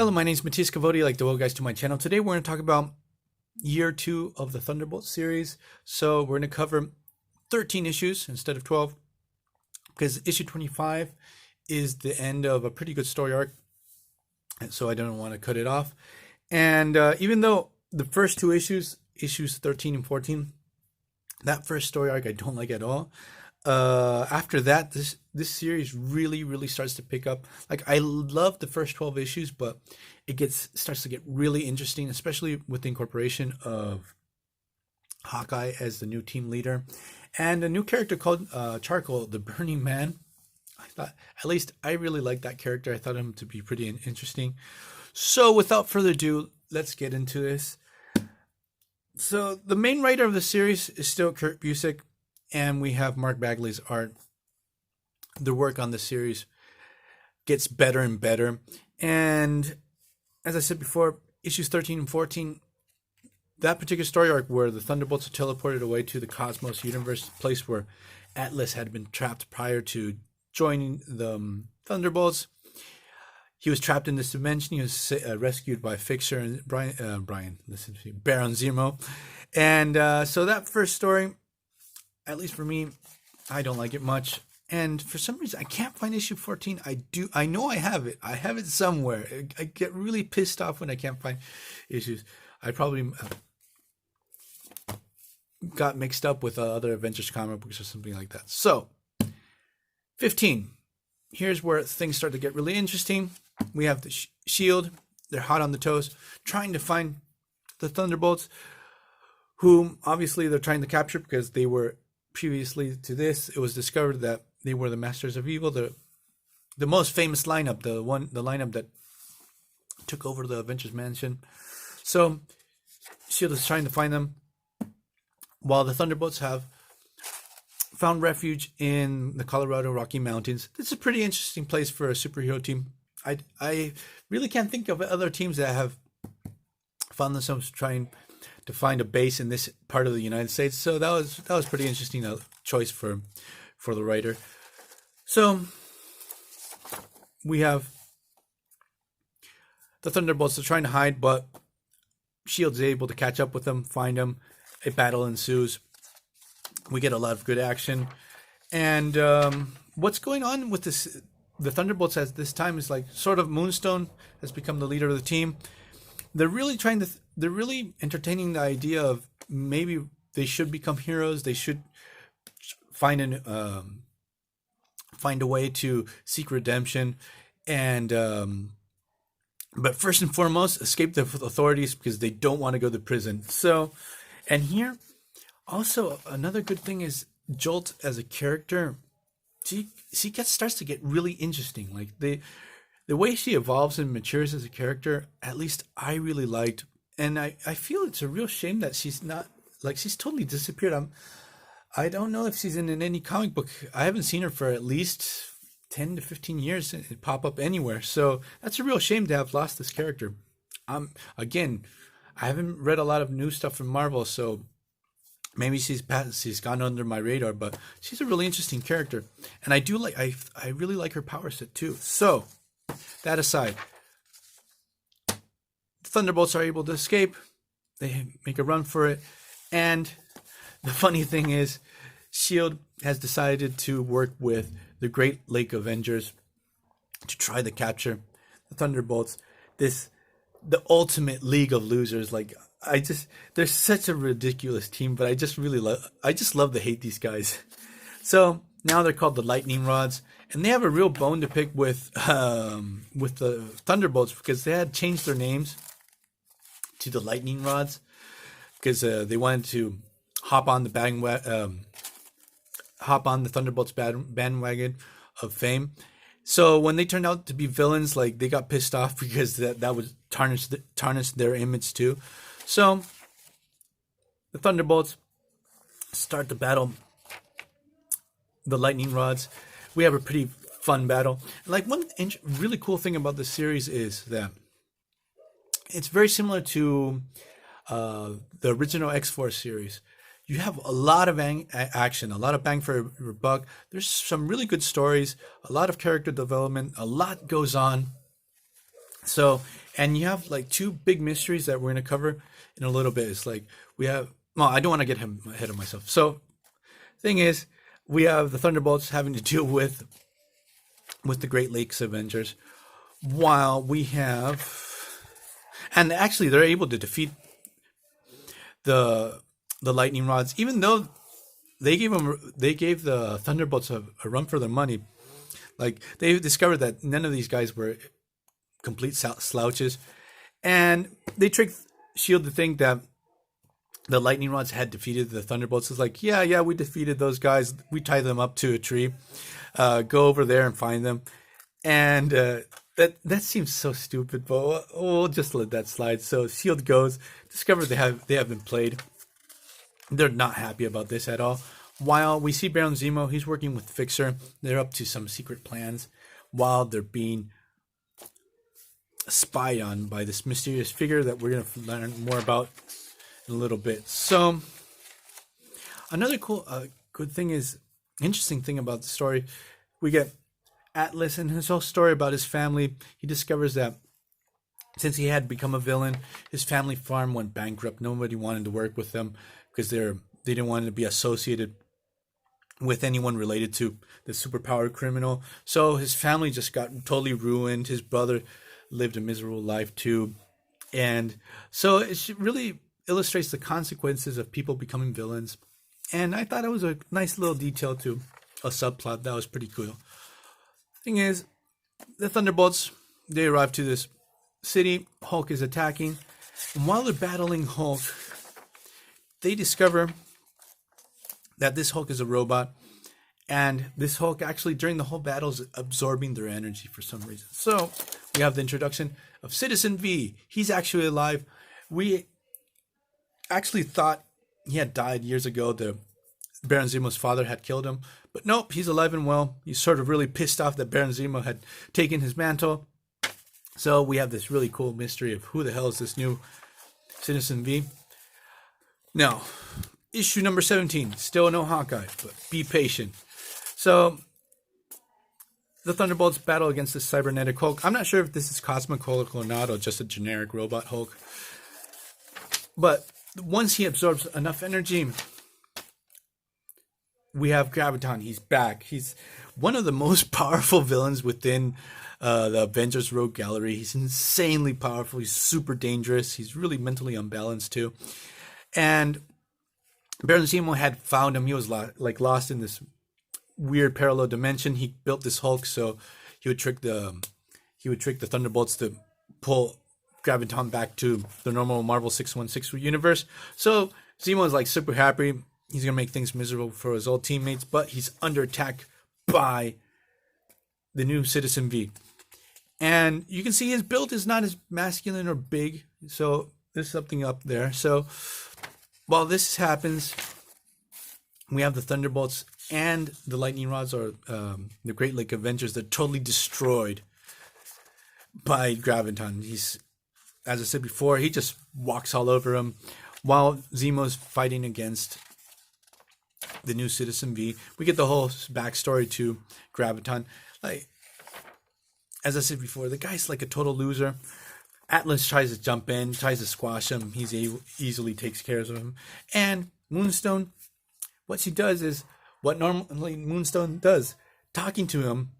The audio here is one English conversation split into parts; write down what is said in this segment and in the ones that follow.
Hello, my name is Matthias Cavodi. Like to welcome guys to my channel. Today we're going to talk about year 2 of the Thunderbolts series. So we're going to cover 13 issues instead of 12 because issue 25 is the end of a pretty good story arc. And so I don't want to cut it off. And even though the first two issues 13 and 14, that first story arc I don't like at all. After that, this series really starts to pick up. Like, I love the first 12 issues, but it starts to get really interesting, especially with the incorporation of Hawkeye as the new team leader and a new character called Charcoal, the Burning Man. I thought, at least I really liked that character. I thought him to be pretty interesting. So without further ado, let's get into this. So the main writer of the series is still Kurt Busiek, and we have Mark Bagley's art. The work on the series gets better and better. And as I said before, issues 13 and 14, that particular story arc where the Thunderbolts are teleported away to the Cosmos universe, place where Atlas had been trapped prior to joining the Thunderbolts. He was trapped in this dimension. He was rescued by Fixer and Baron Zemo. And so that first story, at least for me, I don't like it much. And for some reason, I can't find issue 14. I know I have it. I have it somewhere. I get really pissed off when I can't find issues. I probably got mixed up with other Avengers comic books or something like that. So, 15. Here's where things start to get really interesting. We have the Shield. They're hot on the toes, trying to find the Thunderbolts, whom obviously they're trying to capture because they were previously to this. It was discovered that they were the Masters of Evil, the most famous lineup, the lineup that took over the Avengers Mansion. So Shield is trying to find them, while the Thunderbolts have found refuge in the Colorado Rocky Mountains. This is a pretty interesting place for a superhero team. I really can't think of other teams that have found themselves trying to find a base in this part of the United States. So that was pretty interesting choice for the writer. So we have the Thunderbolts are trying to hide, but Shield's able to catch up with them, find them. A battle ensues. We get a lot of good action. And what's going on with this? The Thunderbolts at this time is like sort of Moonstone has become the leader of the team. They're really they're really entertaining the idea of maybe they should become heroes. They should find a way to seek redemption, and but first and foremost, escape the authorities because they don't want to go to prison. So, and here also another good thing is Jolt as a character. She starts to get really interesting. Like the way she evolves and matures as a character, at least I really liked. And I feel it's a real shame that she's not, like, she's totally disappeared. I don't know if she's in any comic book. I haven't seen her for at least 10 to 15 years and pop up anywhere. So that's a real shame to have lost this character. Again, I haven't read a lot of new stuff from Marvel, so maybe she's gone under my radar, but she's a really interesting character. And I really like her power set too. So, that aside, Thunderbolts are able to escape. They make a run for it. And the funny thing is, Shield has decided to work with the Great Lake Avengers to try to capture the Thunderbolts. The ultimate league of losers. Like, they're such a ridiculous team, but I just love to hate these guys. So now they're called the Lightning Rods, and they have a real bone to pick with the Thunderbolts because they had changed their names to the Lightning Rods because they wanted to hop on the Thunderbolts bandwagon of fame. So when they turned out to be villains, like, they got pissed off because that would tarnish their image too. So the Thunderbolts start to battle the Lightning Rods. We have a pretty fun battle. Like, one really cool thing about this series is that it's very similar to the original X-Force series. You have a lot of action, a lot of bang for your buck. There's some really good stories, a lot of character development, a lot goes on. So, And you have like two big mysteries that we're going to cover in a little bit. It's like we have, well, I don't want to get ahead of myself. So, thing is, we have the Thunderbolts having to deal with the Great Lakes Avengers, while we have, and actually they're able to defeat the lightning rods, even though they gave the Thunderbolts a run for their money. Like, they discovered that none of these guys were complete slouches, and they tricked Shield to think that the lightning rods had defeated the Thunderbolts. It's like, yeah, we defeated those guys. We tied them up to a tree. Go over there and find them. And that seems so stupid, but we'll just let that slide. So Shield goes, discover they have been played. They're not happy about this at all. While we see Baron Zemo, he's working with Fixer. They're up to some secret plans while they're being spied on by this mysterious figure that we're going to learn more about in a little bit. So another interesting thing about the story, we get Atlas and his whole story about his family. He discovers that since he had become a villain, his family farm went bankrupt. Nobody wanted to work with them because they didn't want to be associated with anyone related to the superpowered criminal. So his family just got totally ruined. His brother lived a miserable life too. And so it really illustrates the consequences of people becoming villains. And I thought it was a nice little detail to a subplot that was pretty cool. Thing is, the Thunderbolts, they arrive to this city. Hulk is attacking. And while they're battling Hulk, they discover that this Hulk is a robot. And this Hulk actually, during the whole battle, is absorbing their energy for some reason. So we have the introduction of Citizen V. He's actually alive. We actually thought he had died years ago. The Baron Zemo's father had killed him. But nope, he's alive and well. He's sort of really pissed off that Baron Zemo had taken his mantle. So we have this really cool mystery of who the hell is this new Citizen V. Now, issue number 17. Still no Hawkeye, but be patient. So the Thunderbolts battle against this cybernetic Hulk. I'm not sure if this is Cosmic Hulk or not, or just a generic robot Hulk. But once he absorbs enough energy, we have Graviton. He's back. He's one of the most powerful villains within the Avengers Rogue Gallery. He's insanely powerful. He's super dangerous. He's really mentally unbalanced too. And Baron Zemo had found him. He was lost in this weird parallel dimension. He built this Hulk so he would trick the Thunderbolts to pull Graviton back to the normal Marvel 616 universe. So Zemo is like super happy. He's going to make things miserable for his old teammates, but he's under attack by the new Citizen V. And you can see his build is not as masculine or big, so there's something up there. So while this happens, we have the Thunderbolts and the Lightning Rods, or the Great Lake Avengers. They're totally destroyed by Graviton. He's, as I said before, he just walks all over him while Zemo's fighting against the new Citizen V. We get the whole backstory to Graviton. Like, as I said before, the guy's like a total loser. Atlas tries to jump in, tries to squash him. He's easily takes care of him. And Moonstone, what she does is what normally Moonstone does. Talking to him,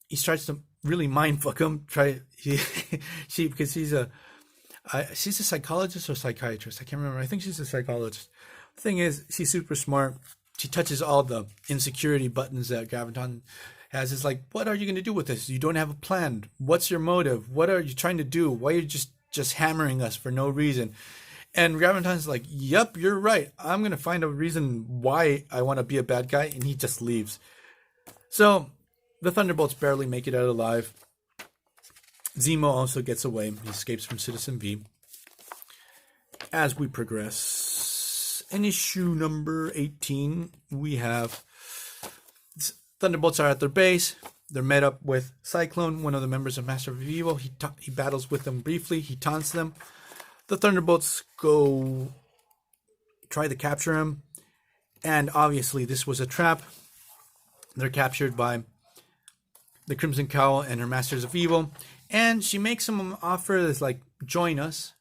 he starts to really mindfuck him. Because she's a psychologist or psychiatrist. I can't remember. I think she's a psychologist. The thing is, she's super smart. She touches all the insecurity buttons that Graviton has. It's like, what are you going to do with this? You don't have a plan. What's your motive? What are you trying to do? Why are you just hammering us for no reason? And Graviton's like, yep, you're right. I'm going to find a reason why I want to be a bad guy. And he just leaves. So the Thunderbolts barely make it out alive. Zemo also gets away. He escapes from Citizen V. As we progress, in issue number 18, we have Thunderbolts are at their base. They're met up with Cyclone, one of the members of Master of Evil. He battles with them briefly. He taunts them. The Thunderbolts go try to capture him. And obviously this was a trap. They're captured by the Crimson Cowl and her Masters of Evil. And she makes him an offer that's like, join us,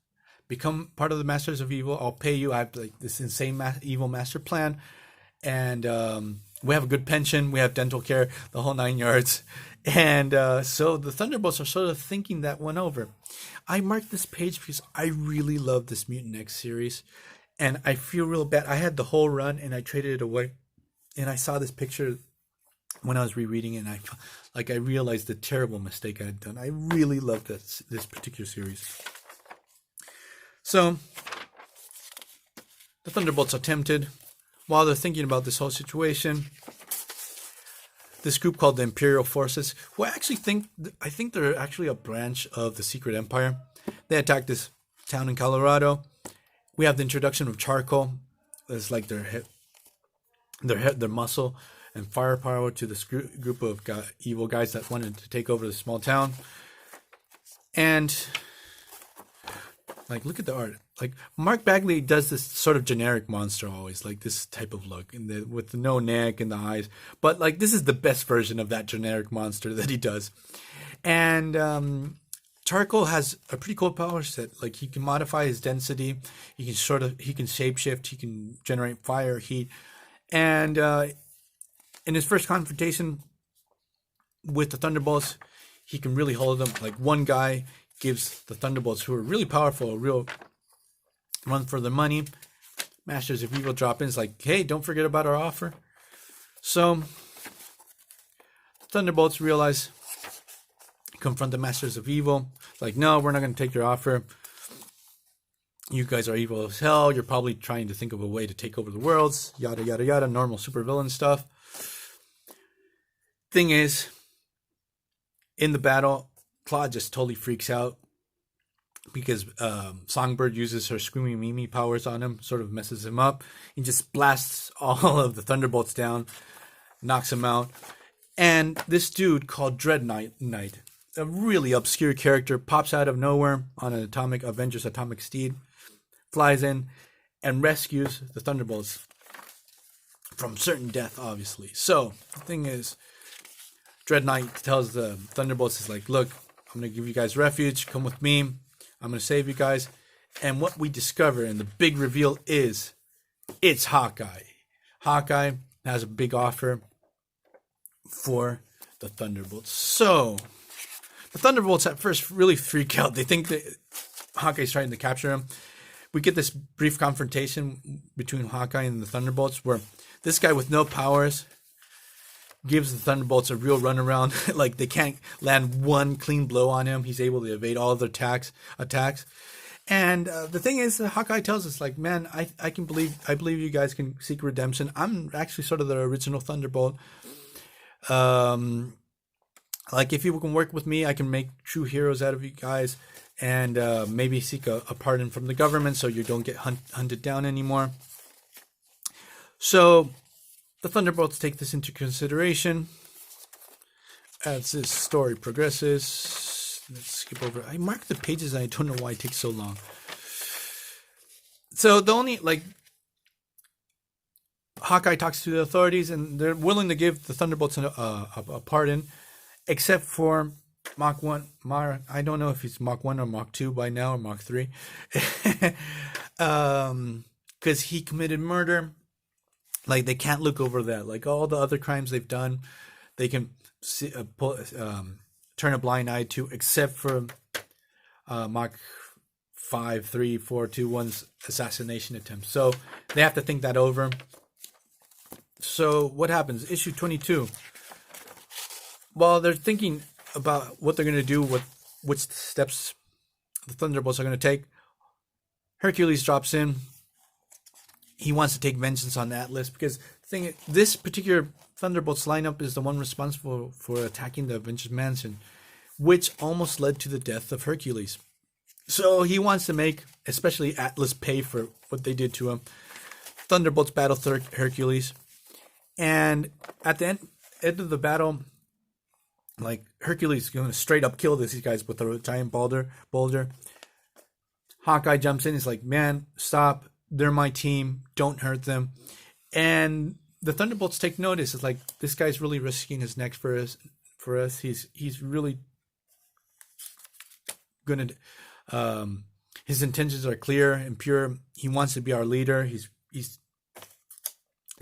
become part of the Masters of Evil. I'll pay you. I have like this insane evil master plan, and we have a good pension. We have dental care, the whole 9 yards. And so the Thunderbolts are sort of thinking that one over. I marked this page because I really love this Mutant X series, and I feel real bad. I had the whole run, and I traded it away, and I saw this picture when I was rereading it, and I realized the terrible mistake I had done. I really love this particular series. So the Thunderbolts are tempted. While they're thinking about this whole situation, this group called the Imperial Forces, who I think they're actually a branch of the Secret Empire. They attack this town in Colorado. We have the introduction of Charcoal. It's like their muscle and firepower to this group of evil guys that wanted to take over the small town. And like, look at the art. Like, Mark Bagley does this sort of generic monster always, like this type of look, and with the no neck and the eyes. But like, this is the best version of that generic monster that he does. And Charcoal has a pretty cool power set. Like, he can modify his density. He can shapeshift. He can generate fire, heat, and in his first confrontation with the Thunderbolts, he can really hold them. Like, one guy gives the Thunderbolts, who are really powerful, a real run for their money. Masters of Evil drop in. It's like, hey, don't forget about our offer. So Thunderbolts realize, confront the Masters of Evil. Like, no, we're not going to take your offer. You guys are evil as hell. You're probably trying to think of a way to take over the worlds. Yada, yada, yada. Normal supervillain stuff. Thing is, in the battle, Claude just totally freaks out because Songbird uses her Screaming Mimi powers on him, sort of messes him up. He just blasts all of the Thunderbolts down, knocks him out. And this dude called Dread Knight, a really obscure character, pops out of nowhere on an Avengers atomic steed, flies in, and rescues the Thunderbolts from certain death, obviously. So, the thing is, Dread Knight tells the Thunderbolts, is like, look, I'm going to give you guys refuge. Come with me. I'm going to save you guys. And what we discover, and the big reveal is, it's Hawkeye. Hawkeye has a big offer for the Thunderbolts. So, the Thunderbolts at first really freak out. They think that Hawkeye's trying to capture him. We get this brief confrontation between Hawkeye and the Thunderbolts where this guy with no powers gives the Thunderbolts a real runaround. Like, they can't land one clean blow on him. He's able to evade all of their attacks. And the thing is, Hawkeye tells us, like, man, I believe you guys can seek redemption. I'm actually sort of the original Thunderbolt. Like, if you can work with me, I can make true heroes out of you guys, and maybe seek a pardon from the government so you don't get hunted down anymore. So the Thunderbolts take this into consideration as this story progresses. Let's skip over. I marked the pages and I don't know why it takes so long. So the only, like, Hawkeye talks to the authorities and they're willing to give the Thunderbolts a pardon, except for Mach 1. I don't know if he's Mach 1 or Mach 2 by now, or Mach 3. Because he committed murder. Like, they can't look over that. Like, all the other crimes they've done, they can turn a blind eye to, except for Mach 5, 3, 4, 2, 1's assassination attempt. So they have to think that over. So what happens? Issue 22. While they're thinking about what they're going to do, which steps the Thunderbolts are going to take, Hercules drops in. He wants to take vengeance on Atlas because this particular Thunderbolts lineup is the one responsible for attacking the Avengers Mansion, which almost led to the death of Hercules. So he wants to make, especially Atlas, pay for what they did to him. Thunderbolts battle Hercules, and at the end of the battle, like, Hercules is going to straight up kill these guys with a giant boulder. Hawkeye jumps in. He's like, man, stop. They're my team. Don't hurt them. And the Thunderbolts take notice. It's like, this guy's really risking his neck for us. He's really gonna. His intentions are clear and pure. He wants to be our leader. He's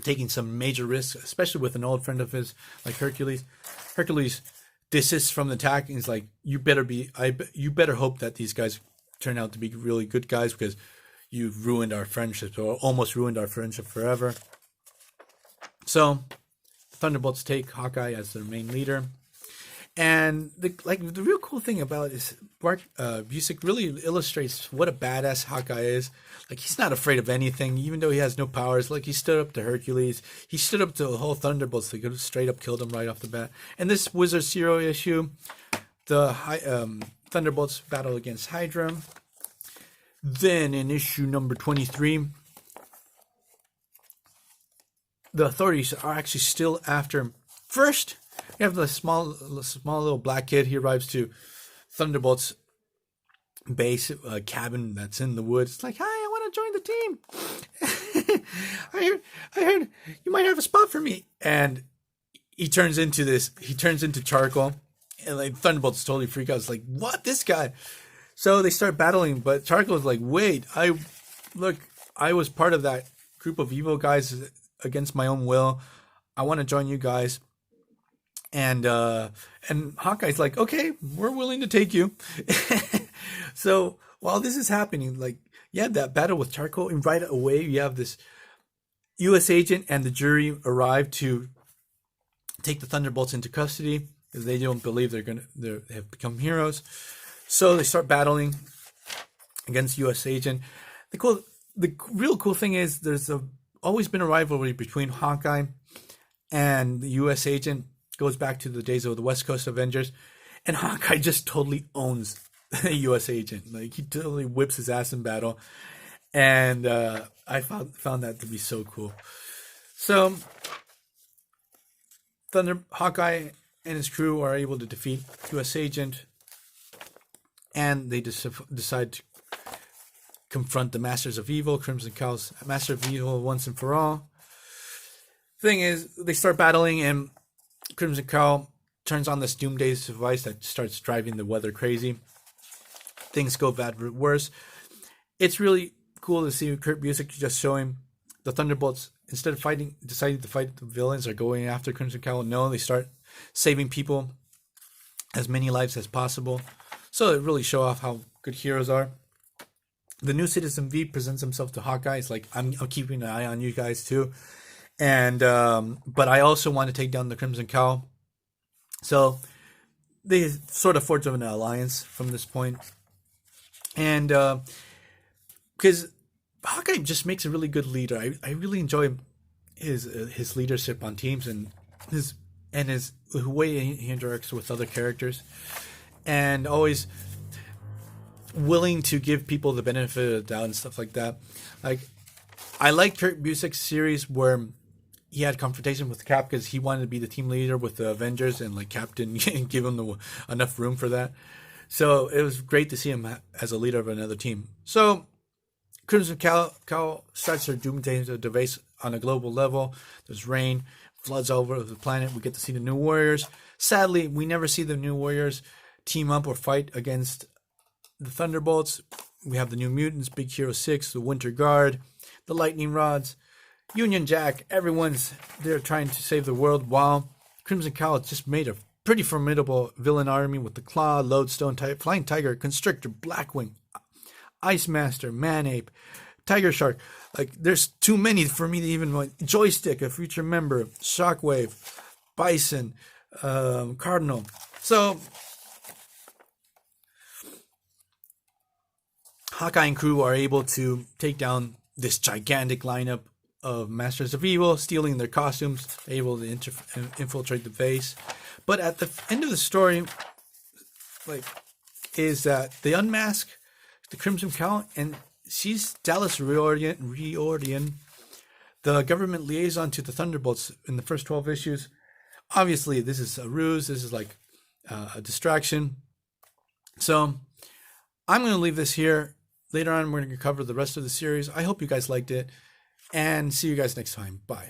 taking some major risks, especially with an old friend of his like Hercules. Hercules desists from the attack and he's like, you better hope that these guys turn out to be really good guys because you've ruined our friendship or almost ruined our friendship forever. So Thunderbolts take Hawkeye as their main leader. And the real cool thing about it is Bart Busiek really illustrates what a badass Hawkeye is. Like, he's not afraid of anything, even though he has no powers. Like, he stood up to Hercules. He stood up to the whole Thunderbolts. They could have straight up killed him right off the bat. And this Wizard Zero issue, the Thunderbolts battle against Hydra. Then in issue number 23, the authorities are actually still after him. First, you have the small little black kid. He arrives to Thunderbolts base cabin that's in the woods. It's like, hi, I want to join the team. I heard you might have a spot for me. And he turns into charcoal. And like Thunderbolts totally freak out. It's like, what? This guy? So they start battling, but Charcoal is like, wait, I was part of that group of evil guys against my own will. I want to join you guys. And Hawkeye's like, okay, we're willing to take you. So while this is happening, like, yeah, that battle with Charcoal, and right away you have this U.S. agent and the jury arrive to take the Thunderbolts into custody because they don't believe they have become heroes. So they start battling against U.S. agent. The real cool thing is there's always been a rivalry between Hawkeye and the U.S. agent. Goes back to the days of the West Coast Avengers, and Hawkeye just totally owns the U.S. agent. Like, he totally whips his ass in battle, and I found that to be so cool. So Hawkeye and his crew are able to defeat U.S. agent, and they decide to confront the Masters of Evil, Crimson Cowl's Master of Evil once and for all. Thing is, they start battling, and Crimson Cowl turns on this Doomsday device that starts driving the weather crazy. Things go bad worse. It's really cool to see Kurt Busiek just showing the Thunderbolts, instead of deciding to fight the villains or going after Crimson Cowl. No, they start saving people, as many lives as possible. So it really show off how good heroes are. The new Citizen V presents himself to Hawkeye. It's like, I'm keeping an eye on you guys too. And but I also want to take down the Crimson Cowl. So they sort of forge an alliance from this point. And because Hawkeye just makes a really good leader. I really enjoy his leadership on teams and his way he interacts with other characters, and always willing to give people the benefit of the doubt and stuff like that. Like, I like Kurt Busiek's series where he had confrontation with Cap because he wanted to be the team leader with the Avengers, and like Cap didn't give him enough room for that. So it was great to see him as a leader of another team. So Crimson Cowl starts their Doomsday device on a global level. There's rain, floods all over the planet. We get to see the New Warriors. Sadly, we never see the New Warriors team up or fight against the Thunderbolts. We have the New Mutants, Big Hero 6, the Winter Guard, the Lightning Rods, Union Jack. Everyone's there trying to save the world, while Crimson Cowl just made a pretty formidable villain army with the Claw, Lodestone, Flying Tiger, Constrictor, Blackwing, Ice Master, Man-Ape, Tiger Shark. Like, there's too many for me to even... Joystick, a future member, Shockwave, Bison, Cardinal. So Hawkeye and crew are able to take down this gigantic lineup of Masters of Evil, stealing their costumes, able to infiltrate the base. But at the end of the story, like, is that they unmask the Crimson Cowl, and she's Dallas Riordan, the government liaison to the Thunderbolts in the first 12 issues. Obviously, this is a ruse. This is like a distraction. So I'm going to leave this here. Later on, we're going to cover the rest of the series. I hope you guys liked it, and see you guys next time. Bye.